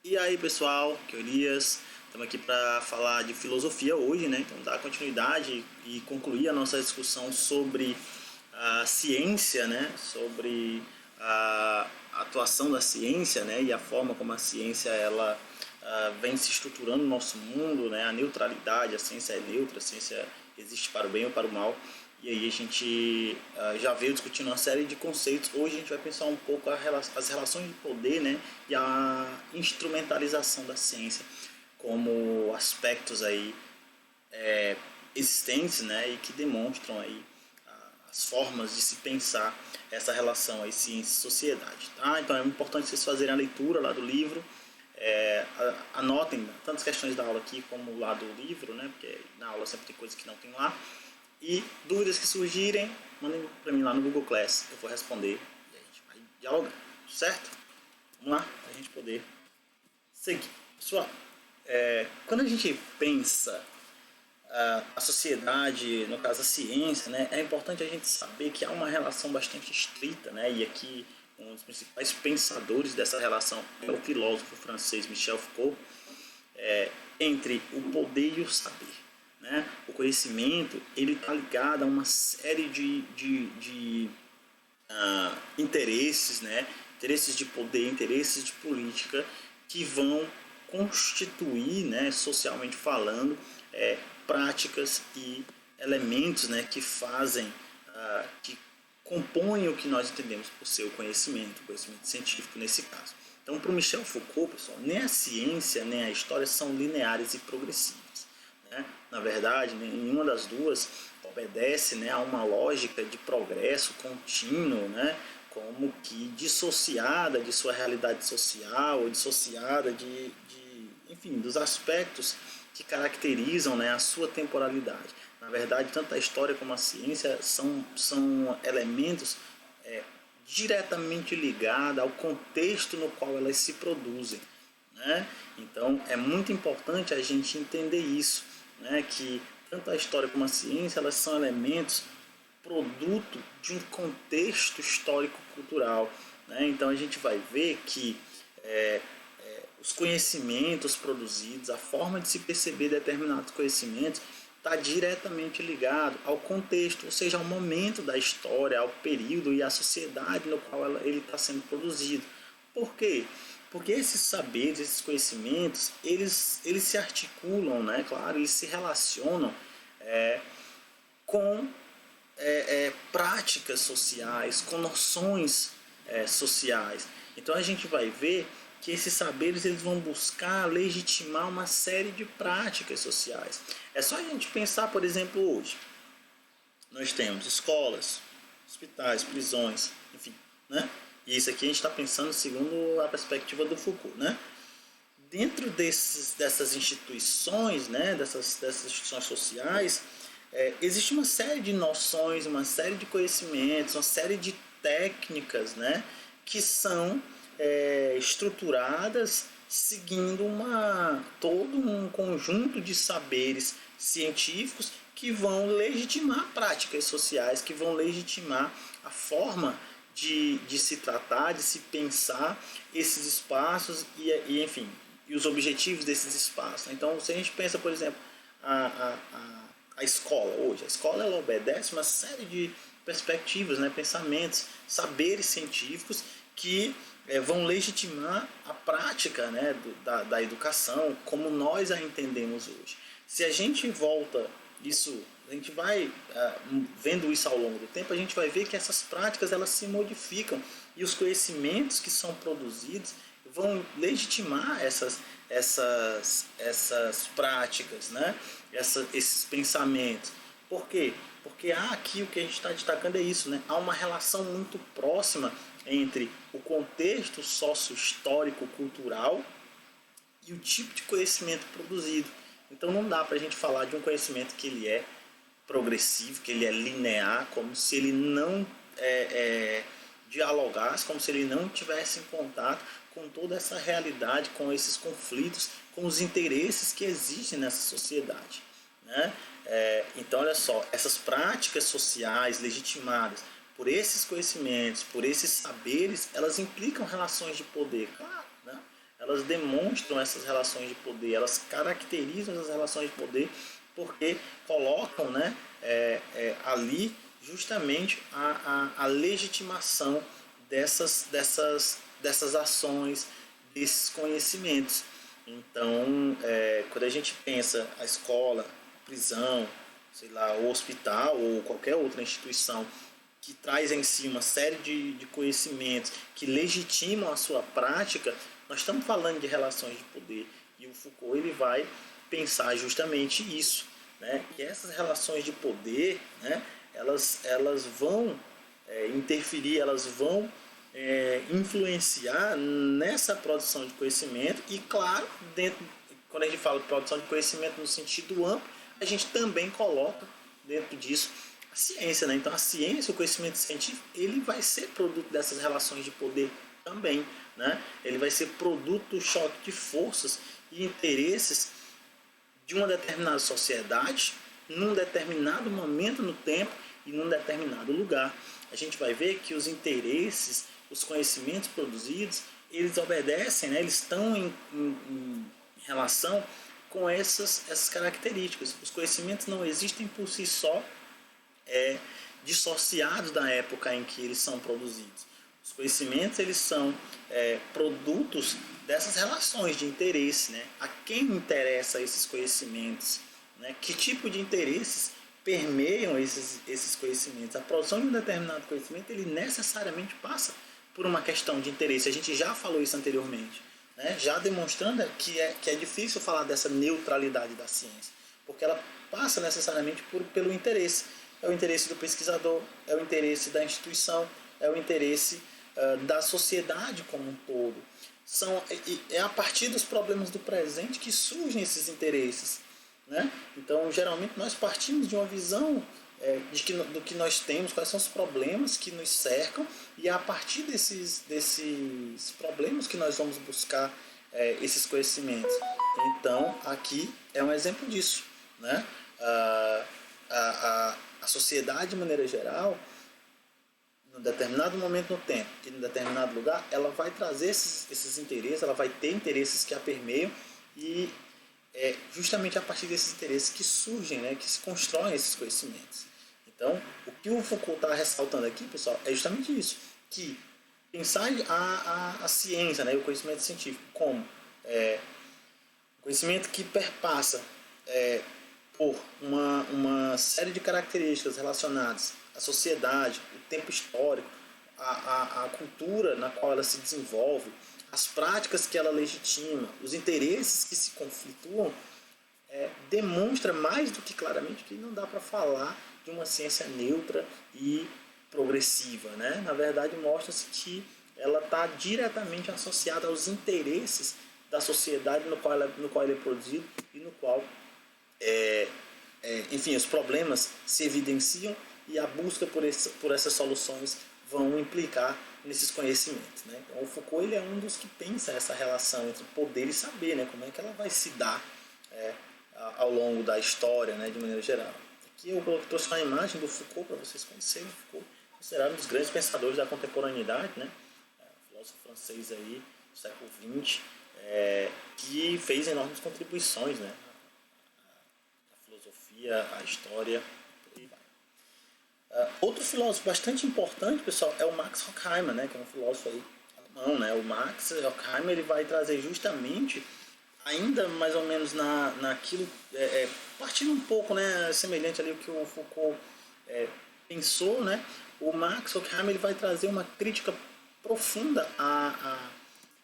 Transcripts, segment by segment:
E aí pessoal, que é o Elias, estamos aqui para falar de filosofia hoje, né? Então dar continuidade e concluir a nossa discussão sobre a ciência, né? Sobre a atuação da ciência, né? E a forma como a ciência ela vem se estruturando no nosso mundo, né? A neutralidade, a ciência é neutra, a ciência existe para o bem ou para o mal. E aí a gente já veio discutindo uma série de conceitos. Hoje a gente vai pensar um pouco as relações de poder, né, e a instrumentalização da ciência como aspectos aí existentes, né, e que demonstram aí as formas de se pensar essa relação aí ciência e sociedade, tá? Então é importante vocês fazerem a leitura lá do livro. Anotem tantas questões da aula aqui como lá do livro, né? Porque na aula sempre tem coisas que não tem lá. E dúvidas que surgirem, mandem para mim lá no Google Class, eu vou responder e a gente vai dialogar, certo? Vamos lá, para a gente poder seguir. Pessoal, quando a gente pensa a sociedade, no caso a ciência, né, é importante a gente saber que há uma relação bastante estreita, né, e aqui um dos principais pensadores dessa relação é o filósofo francês Michel Foucault, entre o poder e o saber. Né? O conhecimento ele está ligado a uma série de interesses, né? Interesses de poder, interesses de política que vão constituir, né, socialmente falando, práticas e elementos, né, que fazem, que compõem o que nós entendemos por ser o conhecimento científico nesse caso. Então, para o Michel Foucault, pessoal, nem a ciência nem a história são lineares e progressivas. Né? Na verdade, nenhuma das duas obedece, né, a uma lógica de progresso contínuo, né, como que dissociada de sua realidade social ou dissociada enfim, dos aspectos que caracterizam, né, a sua temporalidade. Na verdade, tanto a história como a ciência são elementos diretamente ligados ao contexto no qual elas se produzem. Né? Então, é muito importante a gente entender isso, né, que tanto a história como a ciência elas são elementos produto de um contexto histórico-cultural. Né? Então a gente vai ver que os conhecimentos produzidos, a forma de se perceber determinados conhecimentos está diretamente ligado ao contexto, ou seja, ao momento da história, ao período e à sociedade no qual ele está sendo produzido. Por quê? Porque esses saberes, esses conhecimentos, eles se articulam, né? Claro, eles se relacionam com práticas sociais, com noções sociais. Então a gente vai ver que esses saberes eles vão buscar legitimar uma série de práticas sociais. É só a gente pensar, por exemplo, hoje. Nós temos escolas, hospitais, prisões, enfim. Né? E isso aqui a gente está pensando segundo a perspectiva do Foucault. Né? Dentro dessas instituições, né, dessas instituições sociais, existe uma série de noções, uma série de conhecimentos, uma série de técnicas, né, que são estruturadas seguindo todo um conjunto de saberes científicos que vão legitimar práticas sociais, que vão legitimar a forma de se tratar, de se pensar esses espaços enfim, e os objetivos desses espaços. Então, se a gente pensa, por exemplo, a escola hoje, a escola ela obedece uma série de perspectivas, né, pensamentos, saberes científicos que vão legitimar a prática, né, da educação como nós a entendemos hoje. Se a gente volta isso, a gente vai vendo isso ao longo do tempo, a gente vai ver que essas práticas elas se modificam e os conhecimentos que são produzidos vão legitimar essas práticas, né? Esses pensamentos. Por quê? Porque aqui o que a gente está destacando é isso, né? Há uma relação muito próxima entre o contexto sócio-histórico-cultural e o tipo de conhecimento produzido. Então não dá para a gente falar de um conhecimento que ele é progressivo, que ele é linear, como se ele não dialogasse, como se ele não tivesse em contato com toda essa realidade, com esses conflitos, com os interesses que existem nessa sociedade. Né? Então, olha só, essas práticas sociais legitimadas por esses conhecimentos, por esses saberes, elas implicam relações de poder, claro. Né? elas demonstram essas relações de poder, elas caracterizam essas relações de poder porque colocam, né, ali justamente a legitimação dessas ações, desses conhecimentos. Então, quando a gente pensa a escola, a prisão, sei lá, o hospital ou qualquer outra instituição que traz em si uma série de conhecimentos que legitimam a sua prática, nós estamos falando de relações de poder. E o Foucault ele vai pensar justamente isso, né? Que essas relações de poder, né, elas vão interferir, elas vão influenciar nessa produção de conhecimento e, claro, quando a gente fala de produção de conhecimento no sentido amplo, a gente também coloca dentro disso a ciência, né? Então a ciência, o conhecimento científico, ele vai ser produto dessas relações de poder também, né? Ele vai ser produto do choque de forças e interesses de uma determinada sociedade, num determinado momento no tempo e num determinado lugar. A gente vai ver que os interesses, os conhecimentos produzidos, eles obedecem, né? Eles estão em relação com essas características. Os conhecimentos não existem por si só, dissociados da época em que eles são produzidos. Os conhecimentos eles são produtos dessas relações de interesse, né? A quem interessa esses conhecimentos, né? Que tipo de interesses permeiam esses conhecimentos? A produção de um determinado conhecimento ele necessariamente passa por uma questão de interesse. A gente já falou isso anteriormente, né? Já demonstrando que é difícil falar dessa neutralidade da ciência, porque ela passa necessariamente pelo interesse. É o interesse do pesquisador, é o interesse da instituição, é o interesse da sociedade como um todo. É a partir dos problemas do presente que surgem esses interesses, né? Então, geralmente, nós partimos de uma visão do que nós temos, quais são os problemas que nos cercam, e é a partir desses problemas que nós vamos buscar esses conhecimentos. Então, aqui é um exemplo disso, né? A sociedade, de maneira geral, num determinado momento no tempo e num determinado lugar, ela vai trazer esses interesses, ela vai ter interesses que a permeiam e é justamente a partir desses interesses que surgem, né, que se constroem esses conhecimentos. Então, o que o Foucault está ressaltando aqui, pessoal, é justamente isso, que pensar a ciência, né, o conhecimento científico como conhecimento que perpassa por uma série de características relacionadas à sociedade, o tempo histórico, a cultura na qual ela se desenvolve, as práticas que ela legitima, os interesses que se conflituam, demonstra mais do que claramente que não dá para falar de uma ciência neutra e progressiva, né? Na verdade, mostra-se que ela está diretamente associada aos interesses da sociedade no qual ele é produzido e no qual enfim, os problemas se evidenciam e a busca por essas soluções vão implicar nesses conhecimentos, né? Então, o Foucault ele é um dos que pensa essa relação entre poder e saber, né? Como é que ela vai se dar ao longo da história, né? De maneira geral. Aqui eu trouxe uma imagem do Foucault para vocês conhecerem. Foucault considerado um dos grandes pensadores da contemporaneidade, né? Filósofo francês aí do século XX, que fez enormes contribuições, né? Filosofia, a história, por aí vai. Outro filósofo bastante importante, pessoal, é o Max Horkheimer, né, que é um filósofo aí alemão, né? O Max Horkheimer ele vai trazer justamente, ainda mais ou menos naquilo, partindo um pouco, né, semelhante ali ao que o Foucault pensou, né? O Max Horkheimer ele vai trazer uma crítica profunda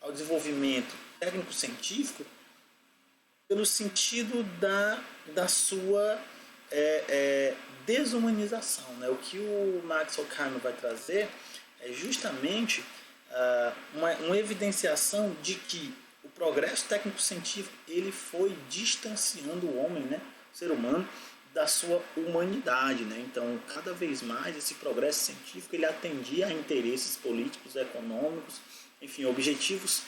ao desenvolvimento técnico-científico pelo sentido da sua desumanização, né? O que o Max Horkheimer vai trazer é justamente uma evidenciação de que o progresso técnico-científico ele foi distanciando o homem, né, o ser humano, da sua humanidade, né? Então, cada vez mais esse progresso científico ele atendia a interesses políticos, econômicos, enfim, objetivos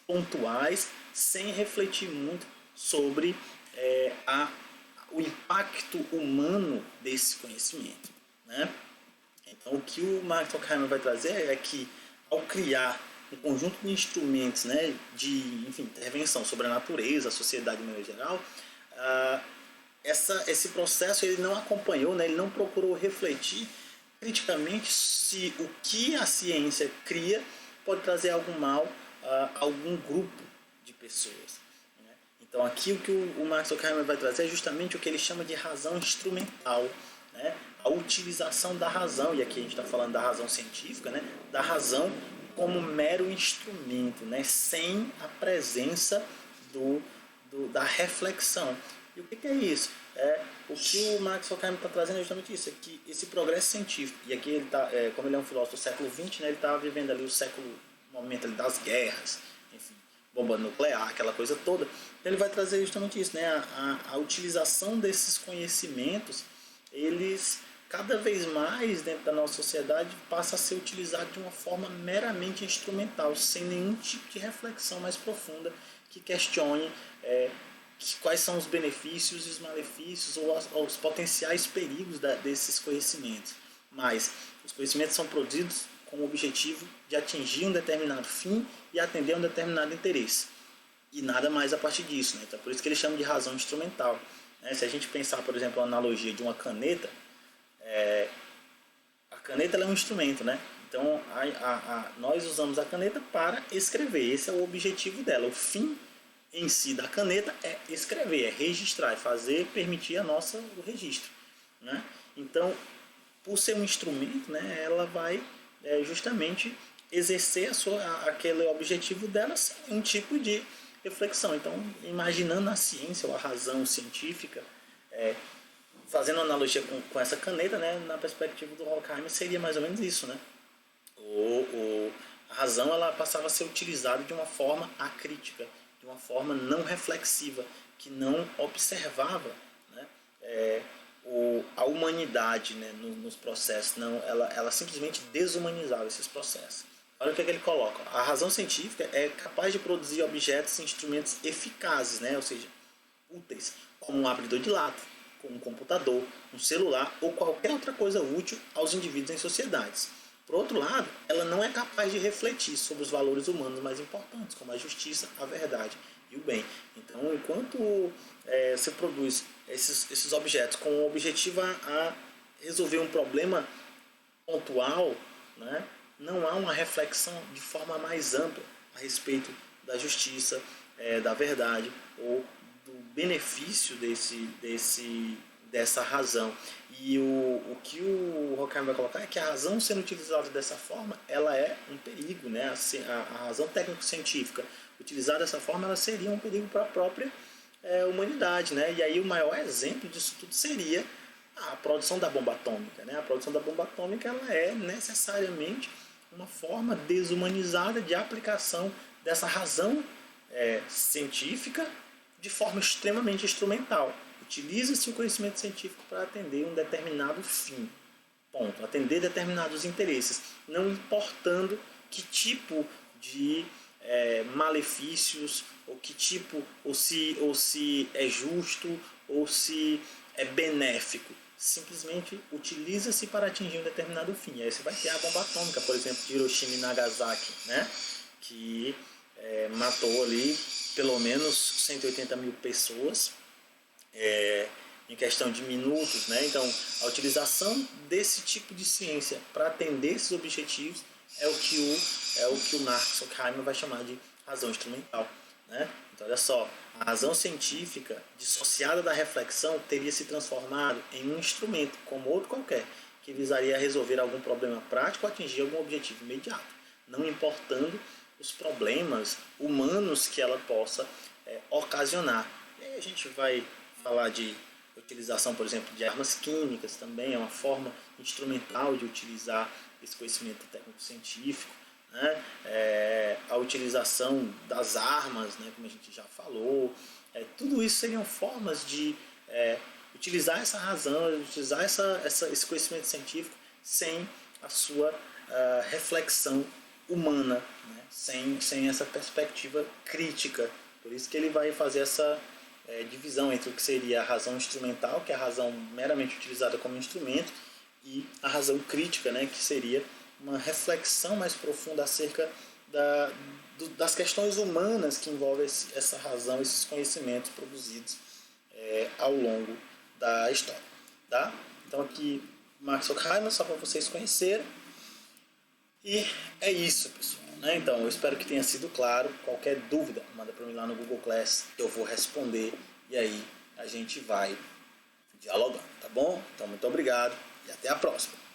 pontuais, sem refletir muito sobre o impacto humano desse conhecimento, né? Então, o que o Max Horkheimer vai trazer é que, ao criar um conjunto de instrumentos, né, de intervenção sobre a natureza, a sociedade de maneira geral, esse processo ele não acompanhou, né, ele não procurou refletir criticamente se o que a ciência cria pode trazer algum mal a algum grupo de pessoas. Né? Então aqui o que o Max Horkheimer vai trazer é justamente o que ele chama de razão instrumental, né? A utilização da razão, e aqui a gente está falando da razão científica, né? Da razão como mero instrumento, né? Sem a presença da reflexão. E o que é isso? O que o Max Horkheimer está trazendo é justamente isso, é que esse progresso científico, e aqui ele tá, como ele é um filósofo do século XX, né, ele está vivendo ali o momento ali das guerras, enfim, bomba nuclear, aquela coisa toda, então ele vai trazer justamente isso, né, a utilização desses conhecimentos, eles cada vez mais dentro da nossa sociedade passa a ser utilizado de uma forma meramente instrumental, sem nenhum tipo de reflexão mais profunda que questione quais são os benefícios e os malefícios ou os potenciais perigos desses conhecimentos. Mas os conhecimentos são produzidos com o objetivo de atingir um determinado fim e atender a um determinado interesse. E nada mais a partir disso. Né? Então, por isso que ele chama de razão instrumental. Né? Se a gente pensar, por exemplo, a analogia de uma caneta, a caneta é um instrumento, né? Então, nós usamos a caneta para escrever. Esse é o objetivo dela. O fim em si da caneta é escrever, é registrar, é permitir o registro. Né? Então, por ser um instrumento, né, ela vai justamente exercer aquele objetivo dela sem um tipo de reflexão. Então, imaginando a ciência ou a razão científica, fazendo analogia com essa caneta, né, na perspectiva do Horkheimer, seria mais ou menos isso. Né? A razão ela passava a ser utilizada de uma forma acrítica, de uma forma não reflexiva, que não observava, né, a humanidade, né, nos processos, não, ela simplesmente desumanizava esses processos. Olha o que ele coloca. A razão científica é capaz de produzir objetos e instrumentos eficazes, né, ou seja, úteis, como um abridor de lata, como um computador, um celular ou qualquer outra coisa útil aos indivíduos em sociedades. Por outro lado, ela não é capaz de refletir sobre os valores humanos mais importantes, como a justiça, a verdade e o bem. Então, enquanto você produz esses objetos com o objetivo a resolver um problema pontual, né, não há uma reflexão de forma mais ampla a respeito da justiça, da verdade ou do benefício dessa razão. E o que o Horkheimer vai colocar é que a razão sendo utilizada dessa forma, ela é um perigo, né? A razão técnico-científica utilizada dessa forma, ela seria um perigo para a própria humanidade, né? E aí o maior exemplo disso tudo seria a produção da bomba atômica, né? A produção da bomba atômica, ela é necessariamente uma forma desumanizada de aplicação dessa razão científica de forma extremamente instrumental. Utiliza-se o conhecimento científico para atender um determinado fim. Ponto. Atender determinados interesses. Não importando que tipo de malefícios, ou que tipo, ou se é justo, ou se é benéfico. Simplesmente utiliza-se para atingir um determinado fim. Aí você vai ter a bomba atômica, por exemplo, de Hiroshima e Nagasaki, né? Que matou ali pelo menos 180 mil pessoas em questão de minutos, né? Então, a utilização desse tipo de ciência para atender esses objetivos é o que o Max Horkheimer vai chamar de razão instrumental, né? Então, olha só, a razão científica dissociada da reflexão teria se transformado em um instrumento, como outro qualquer, que visaria resolver algum problema prático ou atingir algum objetivo imediato, não importando os problemas humanos que ela possa ocasionar. E aí a gente vai falar de utilização, por exemplo, de armas químicas também, é uma forma instrumental de utilizar esse conhecimento técnico-científico, né? A utilização das armas, né, como a gente já falou, tudo isso seriam formas de utilizar essa razão, utilizar esse conhecimento científico sem a sua reflexão humana, né? sem essa perspectiva crítica. Por isso que ele vai fazer essa divisão entre o que seria a razão instrumental, que é a razão meramente utilizada como instrumento, e a razão crítica, né, que seria uma reflexão mais profunda acerca das questões humanas que envolvem essa razão, esses conhecimentos produzidos ao longo da história. Tá? Então aqui Max Horkheimer, só para vocês conhecerem. E é isso, pessoal. Né? Então eu espero que tenha sido claro. Qualquer dúvida, manda para mim lá no Google Class, eu vou responder e aí a gente vai dialogando, tá bom? Então muito obrigado e até a próxima.